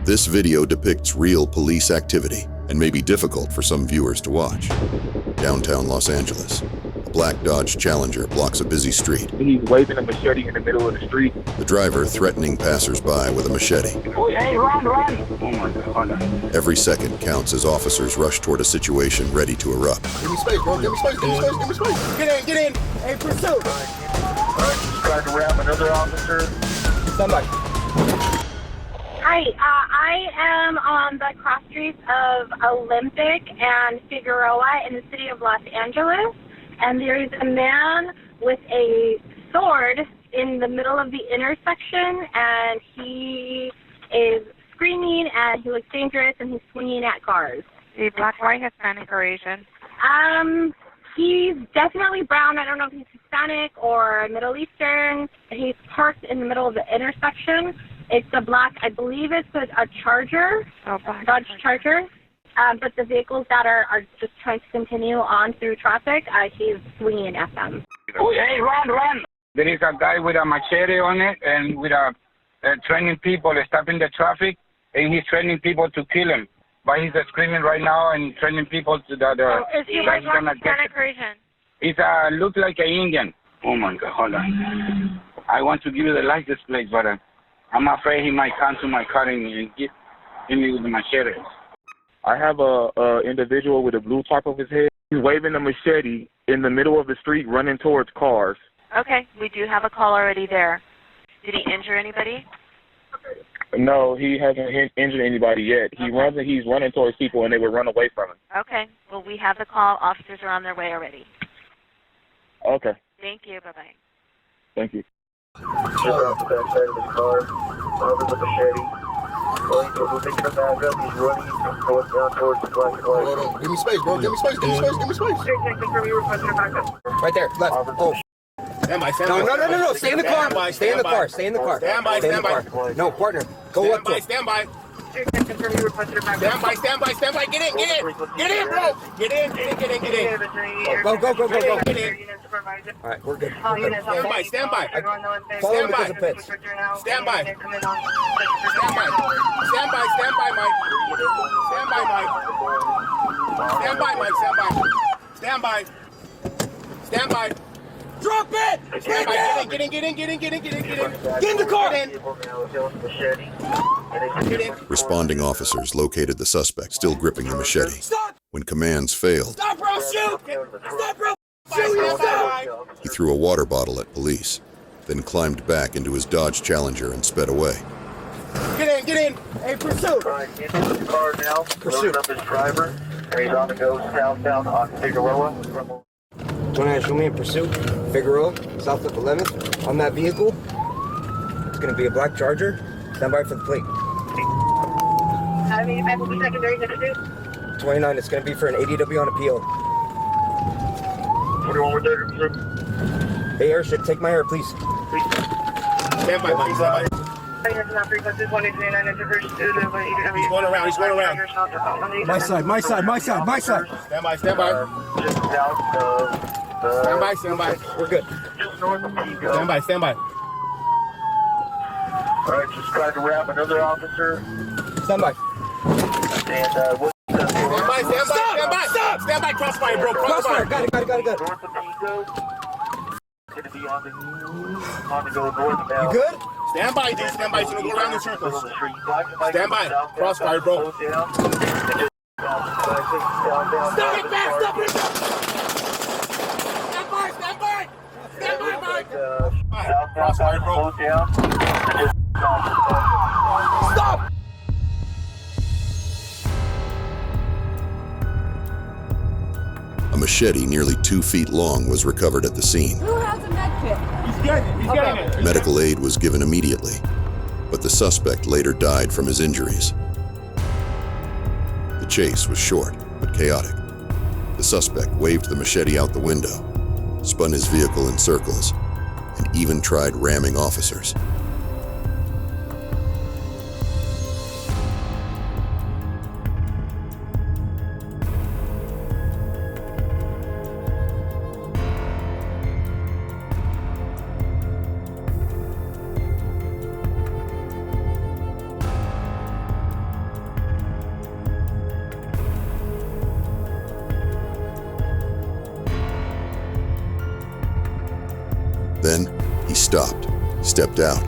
This video depicts real police activity and may be difficult for some viewers to watch. Downtown Los Angeles. A black Dodge Challenger blocks a busy street. He's waving a machete in the middle of the street. The driver threatening passers-by with a machete. Oh, hey, run! Oh my God, hold on. Every second counts as officers rush toward a situation ready to erupt. Give me space, bro. Give me space. Give me space. Get in. Hey, pursuit. All right, just tried to wrap another officer. Somebody. Hi, I am on the cross streets of Olympic and Figueroa in the city of Los Angeles, and there is a man with a sword in the middle of the intersection, and he is screaming, and he looks dangerous, and he's swinging at cars. Is he black, white, Hispanic, or Asian? He's definitely brown. I don't know if he's Hispanic or Middle Eastern. He's parked in the middle of the intersection. It's a black, I believe it's a Charger, Dodge Charger. But the vehicles that are just trying to continue on through traffic, he's swinging at them. Oh, hey, run! There is a guy with a machete on it and with training people, stopping the traffic, and he's training people to kill him. But he's screaming right now and training people to that. Is he white, Hispanic, or Asian? He's look like an Indian. Oh my God, hold on. I want to give you the license plate, but I'm afraid he might come to my car and hit me with the machete. I have a individual with a blue top of his head. He's waving a machete in the middle of the street, running towards cars. Okay, we do have a call already there. Did he injure anybody? No, he hasn't injured anybody yet. He runs and he's running towards people, and they would run away from him. Okay, well, we have the call. Officers are on their way already. Okay. Thank you. Bye-bye. Thank you. Just off the back side of his car, armed with a machete. Going to moving from back up, he's running, going down towards the black car. Hold on. Give me space, bro. Give me space. Right there, left. Oh. Stand by. No. Stay in the car. Stay in the car. Stand by. No, partner. Go up to him. Stand by. Get in, bro. Get in. Go. Get in. All right, we're good. Stand by. Follow him because of pits. Stand by, Mike. Stand by. Drop it! Stand by. Get in. Get in the car. Get in. Responding officers located the suspect, still gripping the machete. When commands failed, Stop, bro. Shoot! Stop, bro. Shoot! he threw a water bottle at police, then climbed back into his Dodge Challenger and sped away. Get in. Hey, pursuit. All right, into the car now, loading up his driver, and he's on the go southbound on Figueroa. Want to show me in pursuit? Figueroa, south of 11th. On that vehicle, it's going to be a black Charger. Stand by for the plate. I will be secondary to pursuit. 29, it's going to be for an ADW on appeal. 41 with there. Hey, airship, take my air, please. Stand by, Mike. Stand by. He's going around. My side. Stand by. Just south of Stand by. We're good. just north of Pico. Stand by. All right, just tried to wrap another officer. Stand by. And what's the Stand by. Crossfire, bro. Crossfire. Got it. north of Pico? Going to be on the go northbound. You good? Stand by, D. Stand by. He's going to go around in circles. Middle of the street. Black and white Stand by. southbound, Crossfire, bro. slow down. Down. Stop it, Mike. Crossfire, bro. Slow down. Stop! A machete nearly 2 feet long was recovered at the scene. Who has a med kit? He's getting it. Medical aid was given immediately, but the suspect later died from his injuries. The chase was short but chaotic. The suspect waved the machete out the window, spun his vehicle in circles, and even tried ramming officers. stopped, stepped out,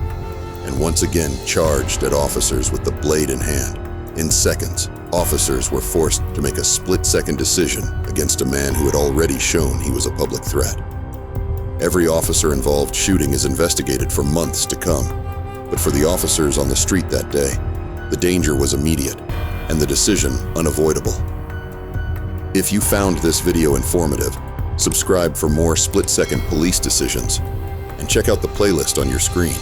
and once again charged at officers with the blade in hand. In seconds, officers were forced to make a split-second decision against a man who had already shown he was a public threat. Every officer involved shooting is investigated for months to come, but for the officers on the street that day, the danger was immediate and the decision unavoidable. If you found this video informative, subscribe for more split-second police decisions and check out the playlist on your screen.